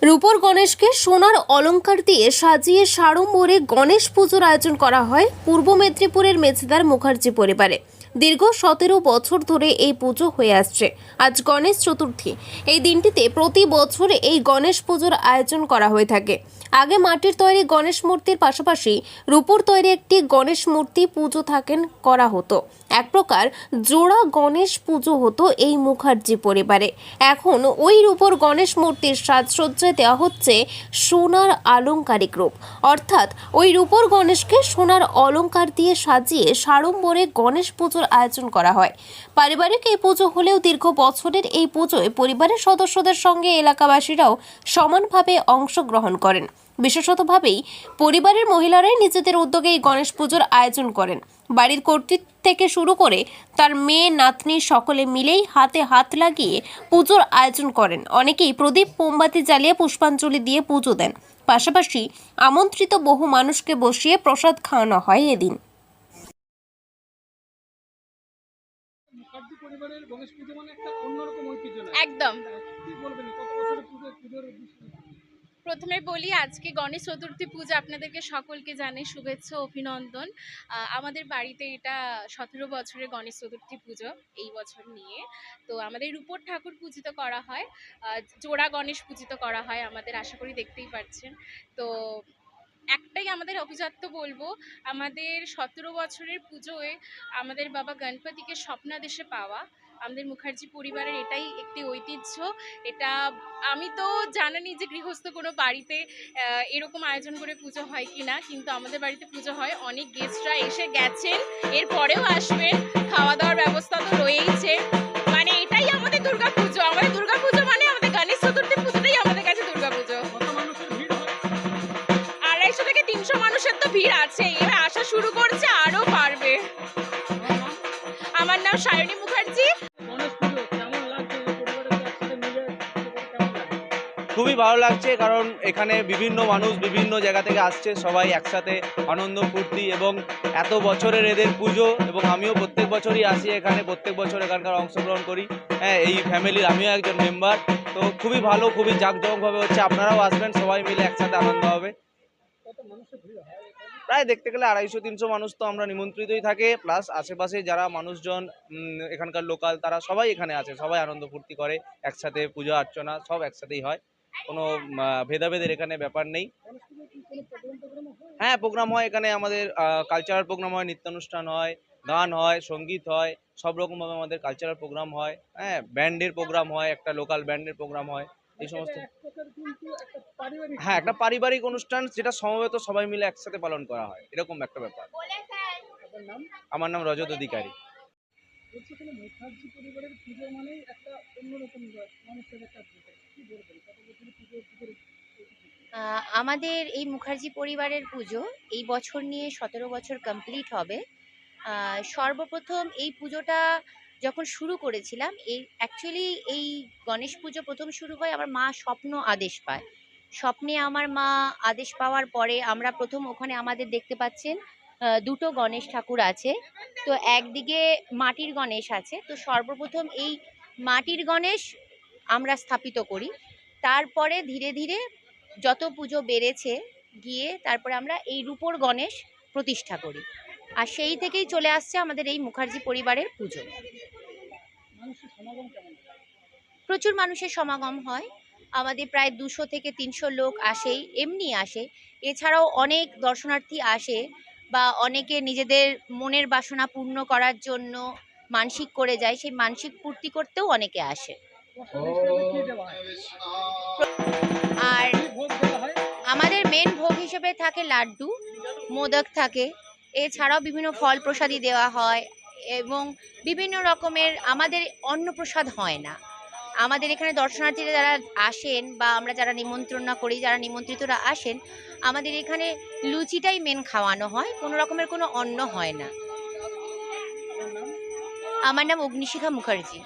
রূপোর গণেশকে সোনার অলংকার দিয়ে সাজিয়ে সাড়ম্বরে গণেশ পুজোর আয়োজন করা হয় পূর্ব মেদিনীপুরের মেছেদার মুখার্জি পরিবারে। দীর্ঘ 17 বছর ধরে এই পুজো হয়ে আসছে। আজ গণেশ চতুর্থী। এই দিনটিতে প্রতি বছর এই গণেশ পুজোর আয়োজন করা হয়ে থাকে। আগে মাটির তৈরি গণেশ মূর্তির পাশাপাশি রূপোর তৈরি একটি গণেশ মূর্তি পুজো করা হতো। এক প্রকার জোড়া গণেশ পুজো হতো এই মুখার্জি পরিবারে। এখন ওই রূপোর গণেশ মূর্তির সাজসজ্জায় দেওয়া হচ্ছে সোনার আলংকারিক রূপ, অর্থাৎ ওই রূপোর গণেশকে সোনার অলংকার দিয়ে সাজিয়ে সাড়ম্বরে গণেশ পুজোর আয়োজন করা হয়। পারিবারিক এই পুজো হলেও দীর্ঘ বছরের এই পুজোয় পরিবারের সদস্যদের সঙ্গে এলাকাবাসীরাও সমানভাবে অংশগ্রহণ করেন। বিশেষতভাবেই পরিবারের মহিলারাই নিজেদের উদ্যোগে এই গণেশ পুজোর আয়োজন করেন। বাড়ির কর্তৃত্ব থেকে শুরু করে তার মেয়ে নাতনি সকলে মিলেই হাতে হাত লাগিয়ে পুজোর আয়োজন করেন। অনেকেই প্রদীপ মোমবাতি জ্বালিয়ে পুষ্পাঞ্জলি দিয়ে পুজো দেন। পাশাপাশি আমন্ত্রিত বহু মানুষকে বসিয়ে প্রসাদ খাওয়ানো হয় এদিন। মুখার্জি পরিবারের গণেশ পুজো মানে একটা অন্যরকম ঐতিহ্য না? একদম। কি বলবেন কত বছরের পুজোর প্রথমে বলি, আজকে গণেশ চতুর্থী পূজা আপনাদেরকে সকলকে জানাই শুভেচ্ছা ও অভিনন্দন। আমাদের বাড়িতে এটা 17 বছরের গণেশ চতুর্থী পুজো এই বছর নিয়ে। তো আমাদের রূপোর ঠাকুর পূজিত করা হয়, জোড়া গণেশ পূজিত করা হয় আমাদের, আশা করি দেখতেই পাচ্ছেন। তো একটাই আমাদের অভিজাত্য বলবো, আমাদের 17 বছরের পুজোয় আমাদের বাবা গণপতিকে স্বপ্নাদেশে পাওয়া আমাদের মুখার্জি পরিবারের এটাই একটি ঐতিহ্য। এটা আমি তো জানি যে গৃহস্থ কোনো বাড়িতে এরকম আয়োজন করে পুজো হয় কি না, কিন্তু আমাদের বাড়িতে পুজো হয়। অনেক গেস্টরা এসে গেছেন, এরপরেও আসবেন, খাওয়া দাওয়ার ব্যবস্থা তো রয়েইছে। মানে এটাই আমাদের দুর্গা পুজো। আমাদের দুর্গা পুজো মানে আমাদের গণেশ চতুর্থী পুজোটাই আমাদের কাছে দুর্গা পুজো। 250 থেকে 300 মানুষের তো ভিড় আছে, এবার আসা শুরু করছে, আরো বাড়বে। আমার নাম সায়নী মুখার্জি। গণেশ পুজো কেমন লাগছে? পরিবারের একসাথে মিলে কেমন লাগছে? খুবই ভালো লাগছে, কারণ এখানে বিভিন্ন মানুষ বিভিন্ন জায়গা থেকে আসছে, সবাই একসাথে আনন্দ ফুর্তি, এবং এত বছরের এদের পুজো, এবং আমিও প্রত্যেক বছরই আসি এখানে, প্রত্যেক বছর এখানকার অংশগ্রহণ করি। হ্যাঁ, এই ফ্যামিলির আমিও একজন মেম্বার। তো খুবই ভালো, খুবই জাঁকজমকভাবে হচ্ছে। আপনারাও আসবেন, সবাই মিলে একসাথে আনন্দ হবে। কত মানুষের ভিড় হয় এখানে? প্রায় দেখতে গেলে 250-300 মানুষ তো আমরা নিমন্ত্রিতই থাকে, প্লাস আশেপাশে যারা মানুষজন এখানকার লোকাল, তারা সবাই এখানে আছে, সবাই আনন্দ ফুর্তি করে, একসাথে পূজা অর্চনা সব একসাথেই হয়। কোনো ভেদাভেদের এখানে ব্যাপার নেই। গণেশ পুজোয় কি কোনো প্রোগ্রাম হয়? হ্যাঁ, প্রোগ্রাম হয় এখানে, আমাদের কালচারাল প্রোগ্রাম হয়, নৃত্যানুষ্ঠান হয়, গান হয়, সঙ্গীত হয়, সব রকমভাবে আমাদের কালচারাল প্রোগ্রাম হয়। হ্যাঁ, ব্যান্ডের প্রোগ্রাম হয়, একটা লোকাল ব্যান্ডের প্রোগ্রাম হয়, এই সমস্ত। এটা এক প্রকার কিন্তু একটা পারিবারিক হ্যাঁ, একটা পারিবারিক অনুষ্ঠান, যেটা সমবেত সবাই মিলে একসাথে পালন করা হয়, এরকম একটা ব্যাপার। আপনার নাম? আমার নাম রজত অধিকারী। বলছি কোনো মুখার্জি পরিবারের পুজো মানেই একটা অন্যরকম মানুষের একটা পুজো। কি বলবেন কত বছরের পুজোর আমাদের এই মুখার্জি পরিবারের পুজো এই বছর নিয়ে 17 বছর কমপ্লিট হবে। সর্বপ্রথম এই পুজোটা যখন শুরু করেছিলাম, এই গণেশ পুজো প্রথম শুরু হয় আমার মা স্বপ্ন আদেশ পায়। স্বপ্নে আমার মা আদেশ পাওয়ার পরে আমরা প্রথম ওখানে আমাদের দেখতে পাচ্ছেন দুটো গণেশ ঠাকুর আছে। তো একদিকে মাটির গণেশ আছে। তো সর্বপ্রথম এই মাটির গণেশ আমরা স্থাপিত করি। তারপরে ধীরে ধীরে যত পুজো বেড়েছে গিয়ে তারপরে আমরা এই রূপোর গণেশ প্রতিষ্ঠা করি। আর সেই থেকেই চলে আসছে আমাদের এই মুখার্জি পরিবারের পুজো। মানুষের সমাগম কেমন? প্রচুর মানুষের সমাগম হয়। আমাদের প্রায় 200 থেকে 300 লোক আসেই, এমনি আসে। এছাড়াও অনেক দর্শনার্থী আসে, বা অনেকে নিজেদের মনের বাসনা পূর্ণ করার জন্য মানসিক করে যায়, সেই মানসিক পূর্তি করতেও অনেকে আসে। প্রসাদ হিসেবে কি দেওয়া হয়? আর কি ভোগ দেওয়া হয়? আমাদের মেন ভোগ হিসেবে থাকে লাড্ডু, মোদক থাকে। এছাড়াও বিভিন্ন ফল প্রসাদী দেওয়া হয়, এবং বিভিন্ন রকমের আমাদের অন্নপ্রসাদ হয় না। আমাদের এখানে দর্শনার্থীরা যারা আসেন, বা আমরা যারা নিমন্ত্রণ করি, যারা নিমন্ত্রিতরা আসেন, আমাদের এখানে লুচিটাই মেন খাওয়ানো হয়, কোনো রকমের কোনো অন্ন হয় না। আপনার নাম? আমার নাম অগ্নিশিখা মুখার্জি।